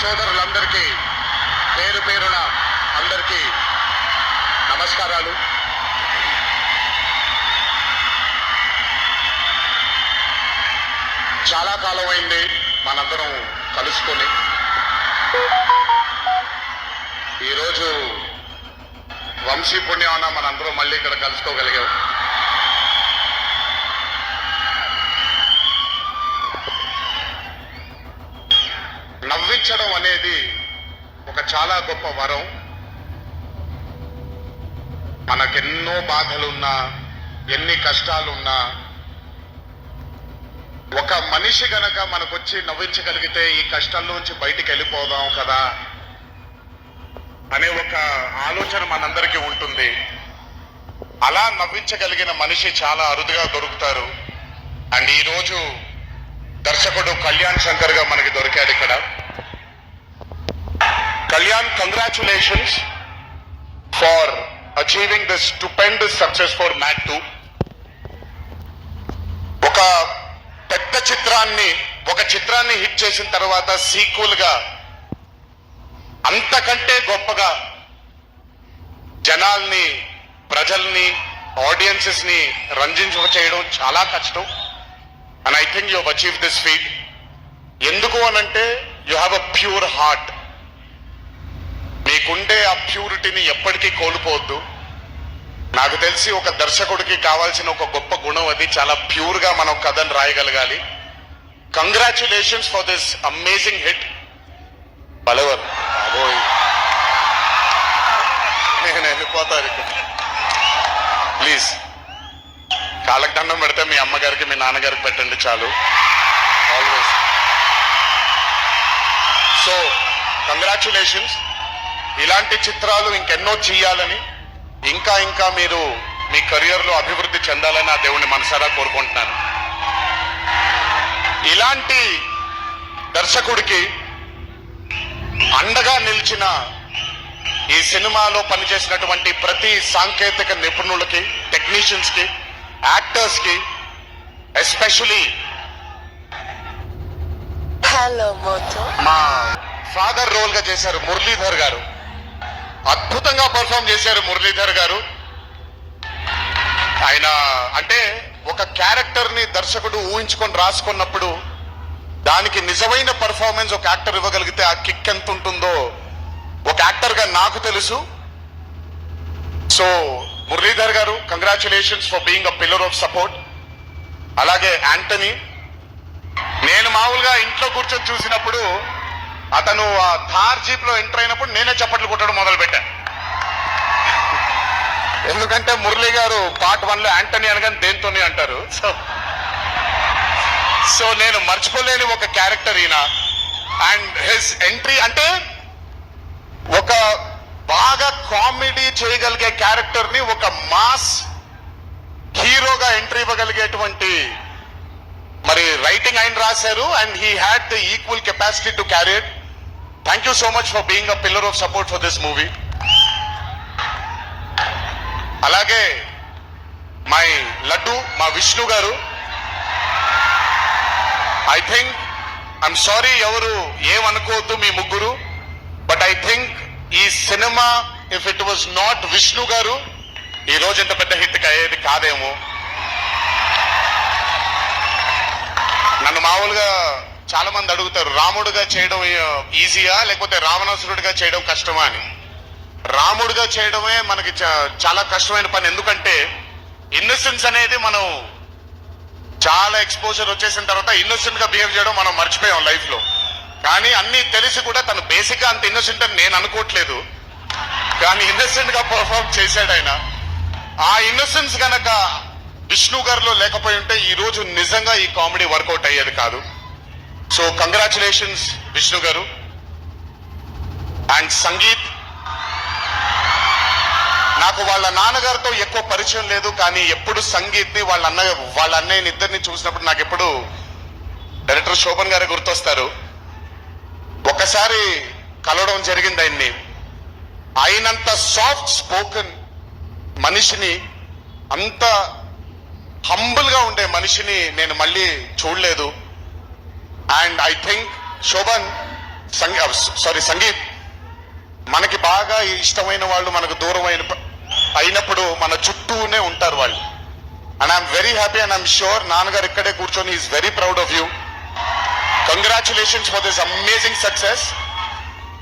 సోదరులందరికీ పేరు పేరున అందరికీ నమస్కారాలు. చాలా కాలం అయింది మనందరం కలుసుకొని. ఈరోజు వంశీ పుణ్యాన మనందరం మళ్ళీ ఇక్కడ కలుసుకోగలిగాం. నవ్వించడం అనేది ఒక చాలా గొప్ప వరం. మనకెన్నో బాధలున్నా, ఎన్ని కష్టాలున్నా, ఒక మనిషి గనక మనకొచ్చి నవ్వించగలిగితే ఈ కష్టాల్లోంచి బయటికి వెళ్ళిపోదాం కదా అనే ఒక ఆలోచన మనందరికీ ఉంటుంది. అలా నవ్వించగలిగిన మనిషి చాలా అరుదుగా దొరుకుతారు. అండ్ ఈరోజు దర్శకుడు కళ్యాణ్ శంకర్ గా మనకి దొరికాడు ఇక్కడ. Kalyan, congratulations for achieving this stupendous success for Mad 2. ఒక చిత్రాన్ని హిట్ చేసిన తర్వాత సీక్వెల్ గా అంతకంటే గొప్పగా జనాల్ని, ప్రజల్ని, ఆడియన్సెస్ ని రంజింప చేయడం చాలా కష్టం. And I think you have achieve this feat. ఎందుకు అనంటే you have a pure heart. మీకుండే ఆ ప్యూరిటీని ఎప్పటికీ కోల్పోవద్దు. నాకు తెలిసి ఒక దర్శకుడికి కావాల్సిన ఒక గొప్ప గుణం అది. చాలా ప్యూర్ గా మనం కథను రాయగలగాలి. Congratulations for this amazing hit. బలవర్ బాబోయ్, నేను వెళ్ళిపోతాను ఇక్కడ. ప్లీజ్ కాళ్ళకి దండం పెడితే మీ అమ్మగారికి, మీ నాన్నగారికి పెట్టండి చాలు. ఆల్వేస్. So congratulations. ఇలాంటి చిత్రాలు ఇంకెన్నో చేయాలని, ఇంకా ఇంకా మీరు మీ కెరియర్ లో అభివృద్ధి చెందాలని ఆ దేవుణ్ణి మనసారా కోరుకుంటున్నాను. ఇలాంటి దర్శకుడికి అండగా నిలిచిన ఈ సినిమాలో పనిచేసినటువంటి ప్రతి సాంకేతిక నిపుణులకి, టెక్నీషియన్స్ కి, యాక్టర్స్ కి, ఎస్పెషలీ మా ఫాదర్ రోల్ గా చేశారు మురళీధర్ గారు. అద్భుతంగా పర్ఫామ్ చేశారు మురళీధర్ గారు. ఆయన అంటే ఒక క్యారెక్టర్ ని దర్శకుడు ఊహించుకొని రాసుకున్నప్పుడు దానికి నిజమైన పర్ఫార్మెన్స్ ఒక యాక్టర్ ఇవ్వగలిగితే ఆ కిక్ ఎంత ఉంటుందో ఒక యాక్టర్ గా నాకు తెలుసు. సో మురళీధర్ గారు, congratulations for being a pillar of support. అలాగే యాంటనీ, నేను మామూలుగా ఇంట్లో కూర్చొని చూసినప్పుడు అతను ఆ థార్ జీప్ లో ఎంటర్ అయినప్పుడు నేనే చప్పట్లు కొట్టడం మొదలు పెట్టాను. ఎందుకంటే మురళీ గారు పార్ట్ 1 లో యాంటనీ అనగానే దేంతోనే అంటారు. సో నేను మర్చిపోలేని ఒక క్యారెక్టర్ ఈయన. అండ్ హిస్ ఎంట్రీ అంటే ఒక బాగా కామెడీ చేయగలిగే క్యారెక్టర్ ని ఒక మాస్ హీరోగా ఎంట్రీ ఇవ్వగలిగేటువంటి మరి రైటింగ్ ఆయన రాశారు. And he had the equal capacity to carry it. Thank you so much for being a pillar of support for this movie. అలాగే మై లడ్డు, మా విష్ణు గారు. ఐ థింక్, ఐఎమ్ సారీ ఎవరు ఏమనుకోవద్దు మీ ముగ్గురు, బట్ ఐ థింక్ ఈ cinema if it was not Vishnu గారు ఈ రోజు ఇంత పెద్ద హిట్ అయ్యేది కాదేమో. నన్ను మామూలుగా చాలా మంది అడుగుతారు, రాముడుగా చేయడం ఈజీయా లేకపోతే రావణాసురుడిగా చేయడం కష్టమా అని. రాముడుగా చేయడమే మనకి చాలా కష్టమైన పని. ఎందుకంటే ఇన్నోసెన్స్ అనేది మనం చాలా ఎక్స్పోజర్ వచ్చేసిన తర్వాత ఇన్నోసెంట్ గా బిహేవ్ చేయడం మనం మర్చిపోయాం లైఫ్ లో. కానీ అన్ని తెలిసి కూడా తను బేసిక్ గా అంత ఇన్నోసెంట్ అని నేను అనుకోవట్లేదు. కానీ ఇన్నోసెంట్ గా పర్ఫార్మ్ చేశాడు ఆయన. ఆ ఇన్నోసెన్స్ గనక విష్ణు గారిలో లేకపోయి ఉంటే ఈ రోజు నిజంగా ఈ కామెడీ వర్కౌట్ అయ్యేది కాదు. సో కంగ్రాచులేషన్స్ విష్ణు గారు. అండ్ సంగీత్, నాకు వాళ్ళ నాన్నగారితో ఎక్కువ పరిచయం లేదు, కానీ ఎప్పుడు సంగీత్ ని వాళ్ళ అన్నయ్యని ఇద్దరిని చూసినప్పుడు నాకు ఎప్పుడు డైరెక్టర్ శోభన్ గారే గుర్తొస్తారు. ఒకసారి కలవడం జరిగింది ఆయన్ని. ఆయనంత సాఫ్ట్ స్పోకెన్ మనిషిని, అంత హంబుల్ గా ఉండే మనిషిని నేను మళ్ళీ చూడలేదు. And I think Shobhan, Sangeeth, మనకి బాగా ఇష్టమైన వాళ్ళు మనకు దూరం అయినప్పుడు మన చుట్టూనే ఉంటారు వాళ్ళు. And I'm very happy and I'm sure నాన్నగారు ఇక్కడే కూర్చొని is very proud of you. Congratulations for this amazing success.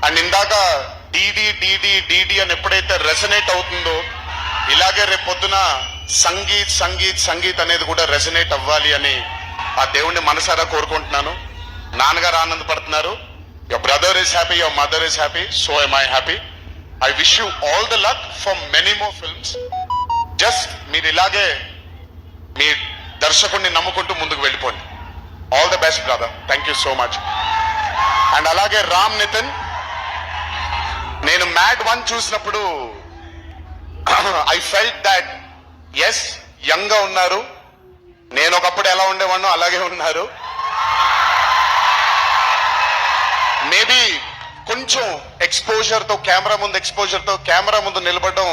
And ఇందాక డీడీ అని ఎప్పుడైతే రెసనేట్ అవుతుందో ఇలాగే రేపు పొద్దున సంగీత్ అనేది కూడా రెసనేట్ అవ్వాలి అని ఆ దేవుణ్ణి మనసారా కోరుకుంటున్నాను. నాన్నగారు ఆనందపడుతున్నారు. Your brother is happy, your mother is happy, so am I happy. I wish you all the luck for many more films. Just మీరు ఇలాగే మీ దర్శకుడిని నమ్ముకుంటూ ముందుకు వెళ్ళిపోండి. All the best brother, thank you so much. And అలాగే రామ్ నితిన్, నేను Mad 1 చూసినప్పుడు I felt that as young గా ఉన్నారు, నేను ఒకప్పుడు ఎలా ఉండేవాడినో అలాగే ఉన్నారు. మేబీ కొంచెం ఎక్స్పోజర్ తో కెమెరా ముందు నిలబడడం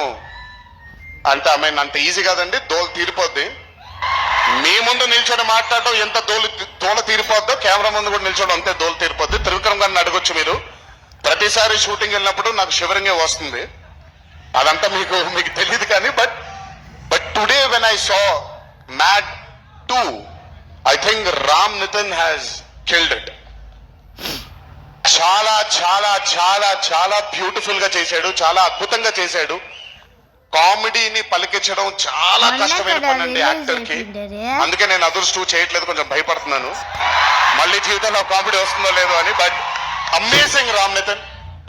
అంటే అంత ఈజీ కాదండి, దోలు తీరిపోద్ది. మీ ముందు నిల్చొని మాట్లాడడం ఎంత దోల తీరిపోద్దో కెమెరా ముందు కూడా నిల్చోవడం అంతే దోలు తీరిపోద్ది. త్రివిక్రమ్ గారిని అడగొచ్చు మీరు. ప్రతిసారి షూటింగ్ వెళ్ళినప్పుడు నాకు షివరింగే వస్తుంది, అదంతా మీకు తెలియదు కానీ but today when I saw Mad 2 I think Ram Nithin has killed it. చాలా చాలా చాలా చాలా బ్యూటిఫుల్ గా చేశాడు, చాలా అద్భుతంగా చేశాడు. కామెడీని పలికించడం చాలా కష్టమైన పని అండి యాక్టర్ కి. అందుకే నేను అదర్స్ 2 చేయట్లేదు, కొంచెం భయపడుతున్నాను మళ్ళీ జీవితంలో కామెడీ వస్తుందో లేదో అని. But amazing Ram Nithin,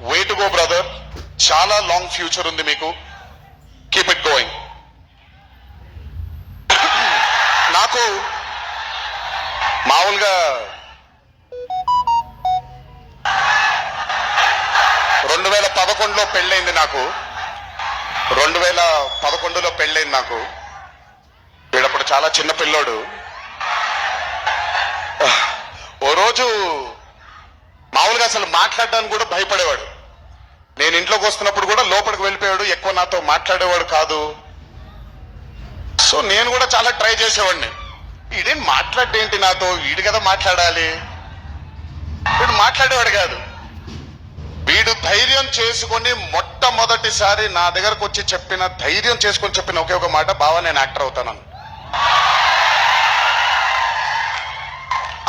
way to go brother, చాలా లాంగ్ ఫ్యూచర్ ఉంది మీకు, కీప్ ఇట్ గోయింగ్. నాకు మామూలుగా 2011లో పెళ్ళైంది నాకు. 2011లో పెళ్ళైంది నాకు. వీడప్పుడు చాలా చిన్న పిల్లోడు. ఓ రోజు మామూలుగా అసలు మాట్లాడడానికి కూడా భయపడేవాడు. నేను ఇంట్లోకి వస్తున్నప్పుడు కూడా లోపలికి వెళ్ళిపోయాడు, ఎక్కువ నాతో మాట్లాడేవాడు కాదు. సో నేను కూడా చాలా ట్రై చేసేవాడిని, వీడేం మాట్లాడేంటి నాతో, వీడు కదా మాట్లాడాలి. వీడు మాట్లాడేవాడు కాదు. వీడు ధైర్యం చేసుకొని మొట్టమొదటిసారి నా దగ్గరకు వచ్చి ధైర్యం చేసుకొని చెప్పిన ఒకే ఒక మాట, బావా నేను యాక్టర్ అవుతాను.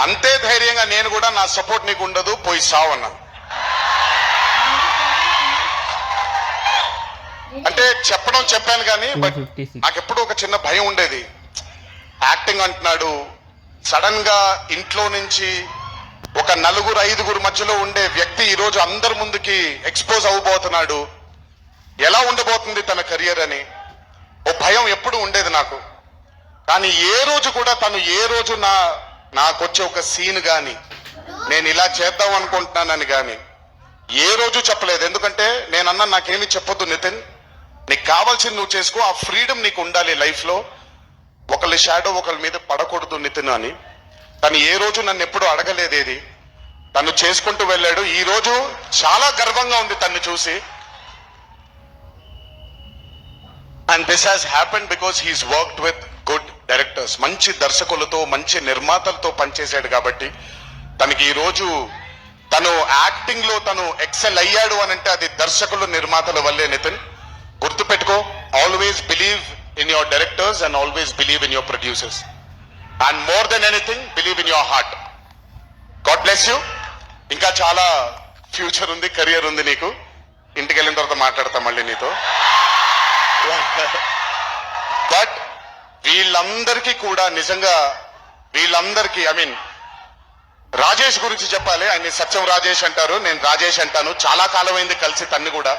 అంతే ధైర్యంగా నేను కూడా నా సపోర్ట్ నీకు ఉండదు, పోయి సావన్నాను. అంటే చెప్పాను కానీ బట్ నాకెప్పుడు ఒక చిన్న భయం ఉండేది. యాక్టింగ్ అంటున్నాడు, సడన్ గా ఇంట్లో నుంచి ఒక 4-5 మధ్యలో ఉండే వ్యక్తి ఈ రోజు అందరి ముందుకి ఎక్స్పోజ్ అవ్వబోతున్నాడు, ఎలా ఉండబోతుంది తన కెరియర్ అని ఓ భయం ఎప్పుడు ఉండేది నాకు. కానీ ఏ రోజు కూడా తను నాకొచ్చే ఒక సీన్ గాని నేను ఇలా చేద్దాం అనుకుంటున్నానని గాని ఏ రోజు చెప్పలేదు. ఎందుకంటే నేనన్నా నాకేమి చెప్పొద్దు నితిన్, నీకు కావాల్సింది నువ్వు చేసుకో, ఆ ఫ్రీడమ్ నీకు ఉండాలి లైఫ్ లో, ఒకళ్ళ షాడో ఒకళ్ళ మీద పడకూడదు నితిన్ అని. తను ఏ రోజు నన్ను ఎప్పుడు అడగలేదేది, తను చేసుకుంటూ వెళ్ళాడు. ఈ రోజు చాలా గర్వంగా ఉంది తన్ని చూసి. And this has happened because he's worked with good directors. మంచి దర్శకులతో మంచి నిర్మాతలతో పనిచేశాడు కాబట్టి తనకి ఈ రోజు తను యాక్టింగ్ లో తను ఎక్సెల్ అయ్యాడు అని అంటే అది దర్శకులు నిర్మాతల వల్లే. నితిన్ గుర్తుపెట్టుకో, always believe in your directors and always believe in your producers and more than anything believe in your heart. God bless you. ఇంకా చాలా ఫ్యూచర్ ఉంది, కెరియర్ ఉంది నీకు. ఇంటికి వెళ్ళిన తర్వాత మాట్లాడతా మళ్ళీ నీతో. బట్ వీళ్ళందరికీ కూడా నిజంగా రాజేష్ గురించి చెప్పాలి. ఆయన సత్యం రాజేష్ అంటారు, నేను రాజేష్ అంటాను. చాలా కాలం అయింది కలిసి తన్ని కూడా.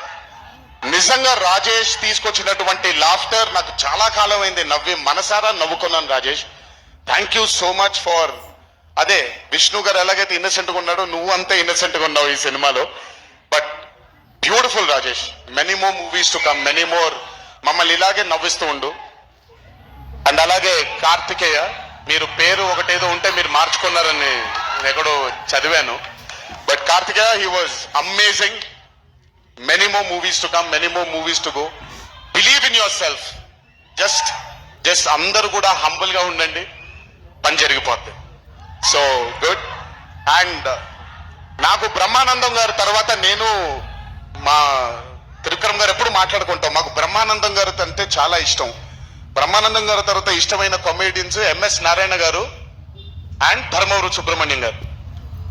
నిజంగా రాజేష్ తీసుకొచ్చినటువంటి లాఫ్టర్ నాకు చాలా కాలం అయింది, మనసారా నవ్వుకున్నాను. Rajesh, thank you so much for. అదే విష్ణు గారు ఎలాగైతే ఇన్నసెంట్ గా ఉన్నాడో నువ్వు అంతే ఇన్నసెంట్ గా ఉన్నావు ఈ సినిమాలో. But beautiful Rajesh, many more movies to come, many more. మమ్మల్ని ఇలాగే నవ్విస్తూ ఉండు. అండ్ అలాగే కార్తికేయ, మీరు పేరు ఒకటేదో ఉంటే మీరు మార్చుకున్నారని నేను ఎక్కడో చదివాను. But Karthikeya, he was amazing. Many more movies to come, many more movies to go. Believe in yourself. Just అందరూ కూడా హంబుల్ గా ఉండండి, పని జరిగిపోద్ది. So good. అండ్ నాకు బ్రహ్మానందం గారి తర్వాత నేను మా త్రివిక్రమ్ గారు ఎప్పుడు మాట్లాడుకుంటాం. మాకు బ్రహ్మానందం గారు అంటే చాలా ఇష్టం. బ్రహ్మానందం గారి తర్వాత ఇష్టమైన కామెడియన్స్ ఎంఎస్ నారాయణ గారు అండ్ ధర్మవరం సుబ్రహ్మణ్యం గారు.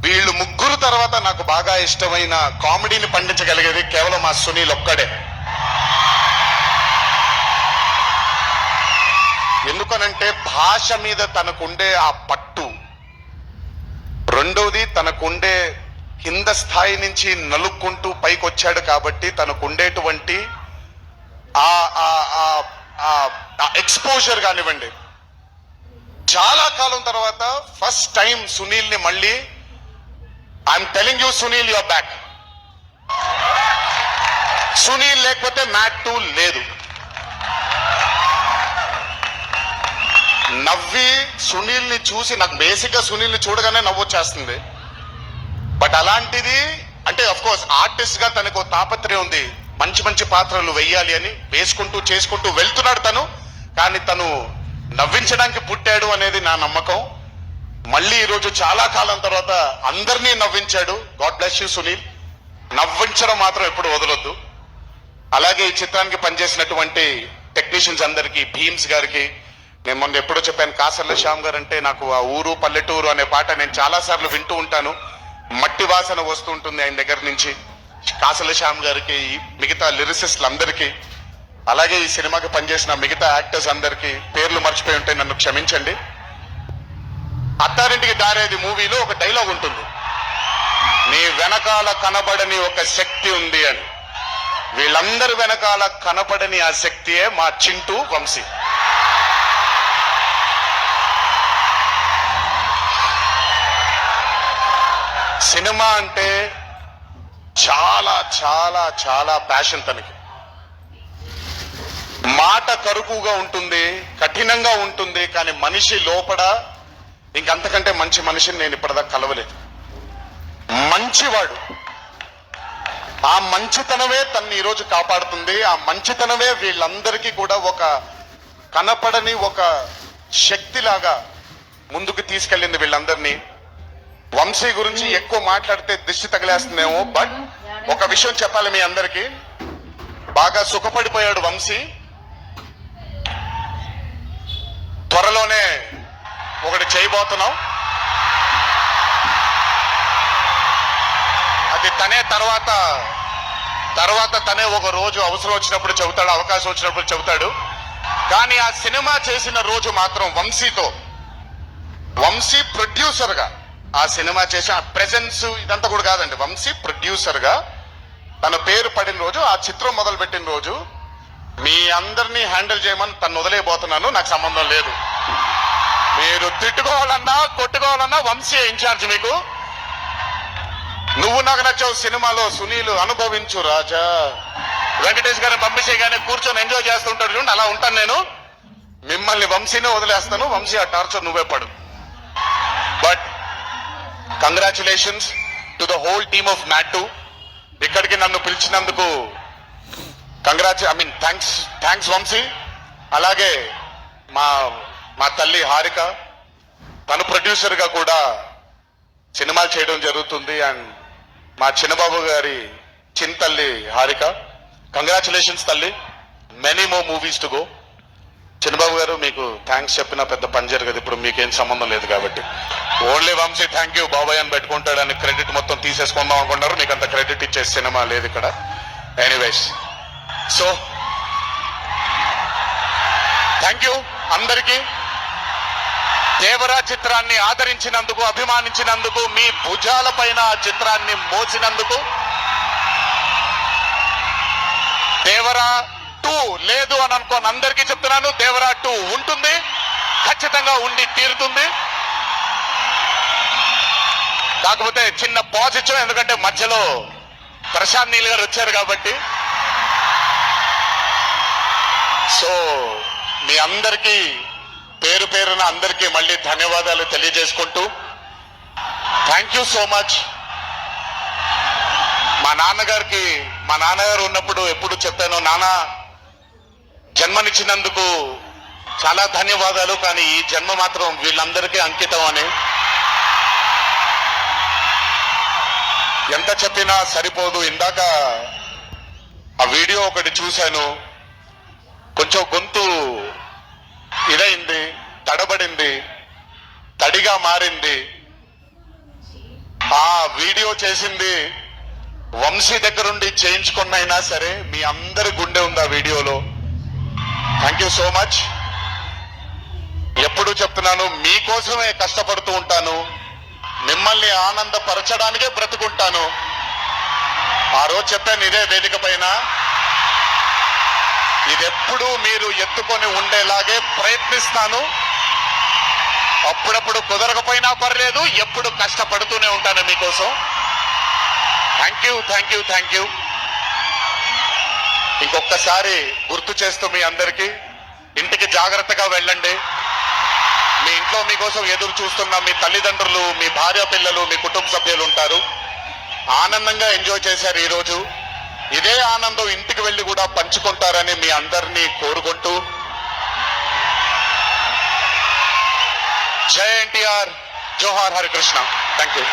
వీళ్ళు ముగ్గురు తర్వాత నాకు బాగా ఇష్టమైన కామెడీని పండించగలిగేది కేవలం మా సునీల్ ఒక్కడే. ఎందుకనంటే భాష మీద తనకుండే ఆ పట్టు, రెండోది తనకుండే కింద స్థాయి నుంచి నలుక్కుంటూ పైకి వచ్చాడు కాబట్టి తనకుండేటువంటి ఆ ఎక్స్పోజర్ కానివ్వండి. చాలా కాలం తర్వాత ఫస్ట్ టైం సునీల్ ని మళ్ళీ I'm telling you Sunil your back. Sunil లేకపోతే మ్యాట్ 2 లేదు. నవ్వి సునీల్ ని చూసి నాకు బేసిక్ గా సునీల్ ని చూడగానే నవ్వొచ్చేస్తుంది. బట్ అలాంటిది అంటే అఫ్ కోర్స్ ఆర్టిస్ట్ గా తనకు తాపత్రయం ఉంది, మంచి మంచి పాత్రలు వెయ్యాలి అని వేసుకుంటూ చేసుకుంటూ వెళ్తున్నాడు తను. కానీ తను నవ్వించడానికి పుట్టాడు అనేది నా నమ్మకం. మళ్ళీ ఈరోజు చాలా కాలం తర్వాత అందరినీ నవ్వించాడు. God bless you Sunil. నవ్వించడం మాత్రం ఎప్పుడు వదలొద్దు. అలాగే ఈ చిత్రానికి పనిచేసినటువంటి టెక్నీషియన్స్ అందరికీ, భీమ్స్ గారికి, నేను మొన్న ఎప్పుడో చెప్పాను, కాసర్ల శ్యామ్ గారు అంటే నాకు ఆ ఊరు పల్లెటూరు అనే పాట నేను చాలా సార్లు వింటూ ఉంటాను. మట్టి వాసన వస్తూ ఉంటుంది ఆయన దగ్గర నుంచి. కాసర్ల శ్యామ్ గారికి, మిగతా లిరిసిస్టులు అందరికీ, అలాగే ఈ సినిమాకి పనిచేసిన మిగతా యాక్టర్స్ అందరికీ పేర్లు మర్చిపోయి ఉంటే నన్ను క్షమించండి. అత్తారింటికి దారేది మూవీలో ఒక డైలాగ్ ఉంటుంది, నీ వెనకాల కనబడని ఒక శక్తి ఉంది అని. వీళ్ళందరి వెనకాల కనపడని ఆ శక్తియే మా చింటూ వంశీ. సినిమా అంటే చాలా చాలా చాలా ప్యాషన్ తనకి. మాట కరుకుగా ఉంటుంది, కఠినంగా ఉంటుంది, కానీ మనిషి లోపల ఇంకంతకంటే మంచి మనిషిని నేను ఇప్పటిదాకా కలవలేదు. మంచివాడు. ఆ మంచితనమే తన్ని ఈరోజు కాపాడుతుంది. ఆ మంచితనమే వీళ్ళందరికీ కూడా ఒక కనపడని ఒక శక్తిలాగా ముందుకు తీసుకెళ్ళింది వీళ్ళందరినీ. వంశీ గురించి ఎక్కువ మాట్లాడితే దిష్టి తగిలేస్తుందేమో, బట్ ఒక విషయం చెప్పాలి మీ అందరికీ. బాగా సుఖపడిపోయాడు వంశీ. త్వరలోనే ఒకటి చేయబోతున్నాం. అది తనే తర్వాత తనే ఒక రోజు అవసరం వచ్చినప్పుడు చెబుతాడు, అవకాశం వచ్చినప్పుడు చెబుతాడు. కానీ ఆ సినిమా చేసిన రోజు మాత్రం వంశీతో, వంశీ ప్రొడ్యూసర్ గా ఆ సినిమా చేసి ఆ ప్రెజెన్స్ ఇదంతా కూడా కాదండి, వంశీ ప్రొడ్యూసర్ గా తన పేరు పడిన రోజు, ఆ చిత్రం మొదలు పెట్టిన రోజు, మీ అందరినీ హ్యాండిల్ చేయమని తను వదిలేయబోతున్నాను, నాకు సంబంధం లేదు. మీరు తిట్టుకోవాలన్నా కొట్టుకోవాలన్నా వంశీ ఇన్ఛార్జ్ మీకు. నువ్వు నాకు నచ్చావు సినిమాలో సునీల్, అనుభవించు రాజా. వెంకటేష్ గారిని పంపించేయగానే కూర్చొని ఎంజాయ్ చేస్తుంటాడు చూడండి, అలా ఉంటాను నేను. మిమ్మల్ని వంశీనే వదిలేస్తాను, వంశీ ఆ టార్చర్ నువ్వే పడు. But congratulations to the whole team of Mad 2. ఇక్కడికి నన్ను పిలిచినందుకు థ్యాంక్స్ వంశీ. అలాగే మా తల్లి హారిక, తను ప్రొడ్యూసర్ గా కూడా సినిమాలు చేయడం జరుగుతుంది. అండ్ మా చిన్నబాబు గారి తల్లి హారిక, కంగ్రాచులేషన్స్ తల్లి, many more movies to go. Chinnababu garu మీకు థ్యాంక్స్ చెప్పినా పెద్ద పని జరగదు, ఇప్పుడు మీకేం సంబంధం లేదు కాబట్టి. ఓన్లీ వంశీ థ్యాంక్ యూ బాబాయ్ అని పెట్టుకుంటాడని క్రెడిట్ మొత్తం తీసేసుకుందాం అనుకుంటారు. మీకు అంత క్రెడిట్ ఇచ్చే సినిమా లేదు ఇక్కడ. ఎనీవేస్, సో థ్యాంక్ యూ అందరికీ. దేవరా చిత్రాన్ని ఆదరించినందుకు, అభిమానించినందుకు, మీ భుజాల పైన ఆ చిత్రాన్ని మోసినందుకు. దేవరా 2 లేదు అని అనుకోని అందరికీ చెప్తున్నాను, దేవరా 2 ఉంటుంది, ఖచ్చితంగా ఉండి తీరుతుంది. కాకపోతే చిన్న పాజ్ ఇచ్చాం, ఎందుకంటే మధ్యలో ప్రశాంత్ నీల్ గారు వచ్చారు కాబట్టి. సో మీ అందరికీ పేరు పేరున అందరికీ మళ్ళీ ధన్యవాదాలు తెలియజేసుకుంటూ, థ్యాంక్ యూ సో మచ్. మా నాన్నగారు ఉన్నప్పుడు ఎప్పుడు చెప్పాను, నాన్న జన్మనిచ్చినందుకు చాలా ధన్యవాదాలు, కానీ ఈ జన్మ మాత్రం వీళ్ళందరికీ అంకితం అని. ఎంత చెప్పినా సరిపోదు. ఇందాక ఆ వీడియో ఒకటి చూశాను, కొంచెం గొంతు ఇదైంది, తడబడింది, తడిగా మారింది. ఆ వీడియో చేసింది వంశీ దగ్గరుండి చేయించుకున్నైనా సరే మీ అందరి గుండె ఉంది ఆ వీడియోలో. Thank you so much. ఎప్పుడు చెప్తున్నాను, మీకోసమే కష్టపడుతూ ఉంటాను, మిమ్మల్ని ఆనందపరచడానికే బ్రతుకుంటాను. ఆ రోజు చెప్పాను ఇదే వేదిక పైన, ఇదెప్పుడు మీరు ఎత్తుకొని ఉండేలాగే ప్రయత్నిస్తాను. అప్పుడప్పుడు కుదరకపోయినా పర్లేదు, ఎప్పుడు కష్టపడుతూనే ఉంటాను మీకోసం. Thank you, thank you, thank you. ఇంకొకసారి గుర్తు చేస్తూ మీ అందరికీ, ఇంటికి జాగ్రత్తగా వెళ్ళండి. మీ ఇంట్లో మీకోసం ఎదురు చూస్తున్న మీ తల్లిదండ్రులు, మీ భార్య పిల్లలు, మీ కుటుంబ సభ్యులు ఉంటారు. ఆనందంగా ఎంజాయ్ చేశారు ఈరోజు. ఇదే ఆనందం ఇంటికి వెళ్ళి కూడా పంచుకుంటారని మీ అందరినీ కోరుకుంటూ, జై ఎన్టీఆర్, జోహార్ హరికృష్ణ. Thank you.